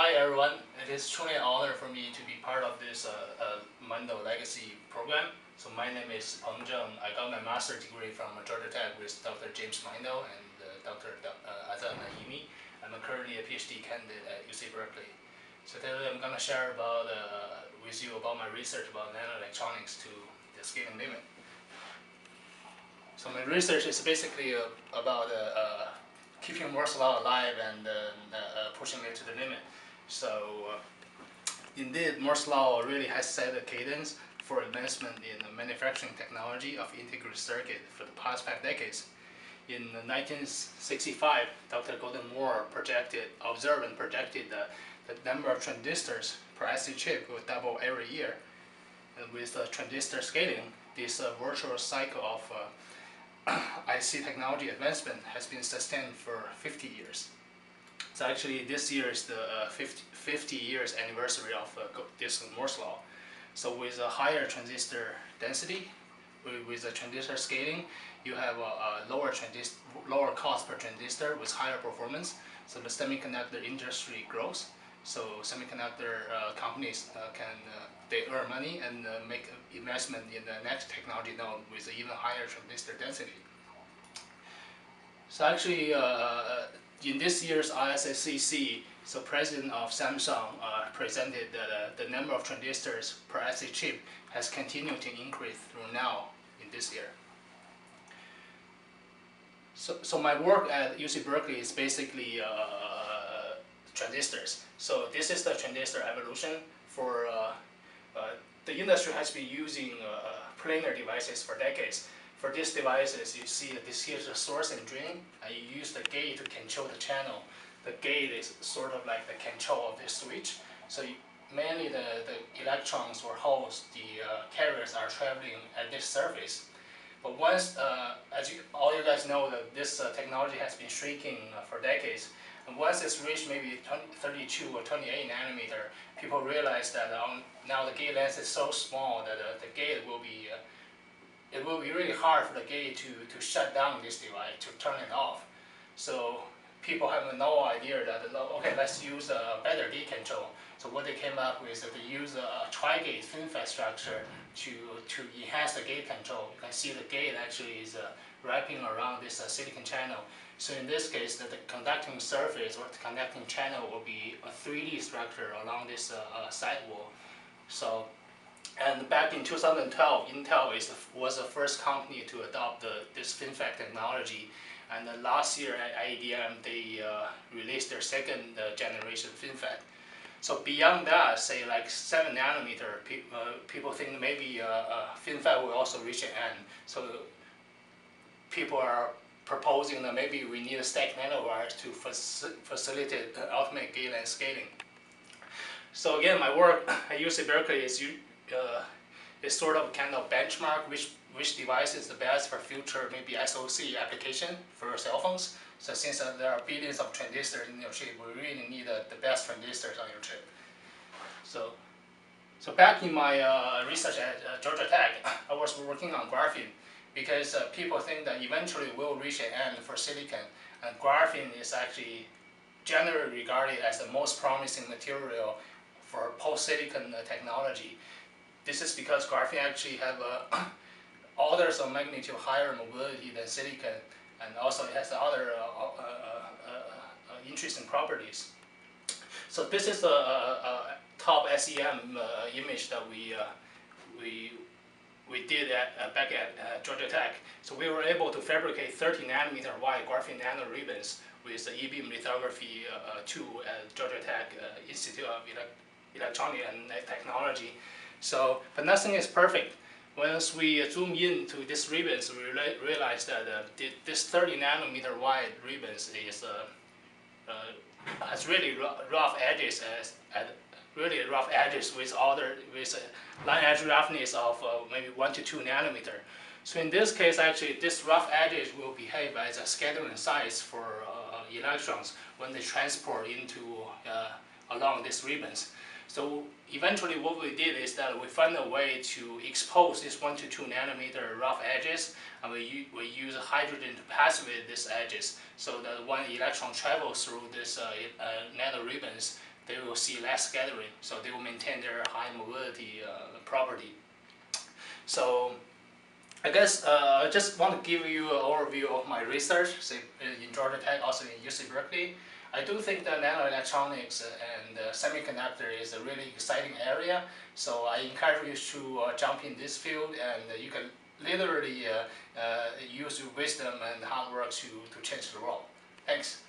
Hi everyone, it is truly an honor for me to be part of this Meindl Legacy program. So my name is Peng Zheng. I got my master's degree from Georgia Tech with Dr. James Meindl and Dr. Zheng. I'm currently a PhD candidate at UC Berkeley. So today I'm going to share about with you about my research about nanoelectronics to the scaling limit. So my research is basically about keeping Moore's law alive and pushing it to the limit. So indeed, Moore's law really has set a cadence for advancement in the manufacturing technology of integrated circuit for the past 5 decades. In 1965, Dr. Gordon Moore observed and projected that the number of transistors per IC chip will double every year. And with transistor scaling, this virtuous cycle of IC technology advancement has been sustained for 50 years. So actually this year is the 50 years anniversary of this Moore's law. So with a higher transistor density, with the transistor scaling, you have a lower cost per transistor with higher performance. So the semiconductor industry grows. So semiconductor companies they earn money and make investment in the next technology node with even higher transistor density. So actually, in this year's ISSCC, so President of Samsung presented that the number of transistors per IC chip has continued to increase through now in this year. So my work at UC Berkeley is basically transistors. So this is the transistor evolution for the industry has been using planar devices for decades. For these devices, you see that this here is the source and drain, and you use the gate to control the channel. The gate is sort of like the control of this switch. So mainly the electrons or holes, the carriers are traveling at this surface. But once, all you guys know, that this technology has been shrinking for decades. And once it's reached maybe 32 or 28 nanometer, people realize that now the gate length is so small that the gate will be it will be really hard for the gate to shut down this device, to turn it off. So people have no idea that, okay, let's use a better gate control. So what they came up with is that they use a tri-gate FinFET structure to enhance the gate control. You can see the gate actually is wrapping around this silicon channel. So in this case, the conducting surface or the conducting channel will be a 3D structure along this sidewall. So, and back in 2012, Intel was the first company to adopt this FinFET technology. And last year at IEDM, they released their second generation FinFET. So beyond that, say like 7 nanometer, people think maybe FinFET will also reach an end. So people are proposing that maybe we need a stacked nanowires to facilitate ultimate gate length scaling. So again, my work at UC Berkeley is sort of kind of benchmark which device is the best for future maybe SoC application for cell phones. So since there are billions of transistors in your chip, we really need the best transistors on your chip. So back in my research at Georgia Tech, I was working on graphene because people think that eventually we'll reach an end for silicon, and graphene is actually generally regarded as the most promising material for post-silicon technology. This is because graphene actually have orders of magnitude higher mobility than silicon, and also it has other interesting properties. So this is a top SEM image that we did back at Georgia Tech. So we were able to fabricate 30 nanometer wide graphene nano ribbons with the e-beam lithography tool at Georgia Tech Institute of Electronics and Technology. So, but nothing is perfect. Once we zoom into these ribbons, we realize that this 30 nanometer wide ribbons has really rough edges, with line edge roughness of maybe 1 to 2 nanometer. So in this case, actually, this rough edges will behave as a scattering size for electrons when they transport along these ribbons. So eventually what we did is that we found a way to expose these 1 to 2 nanometer rough edges, and we use hydrogen to passivate these edges so that when electron travels through this nano ribbons, they will see less scattering, so they will maintain their high mobility property. So I guess I just want to give you an overview of my research in Georgia Tech, also in UC Berkeley. I do think that nanoelectronics and semiconductor is a really exciting area, so I encourage you to jump in this field, and you can literally use your wisdom and hard work to change the world. Thanks.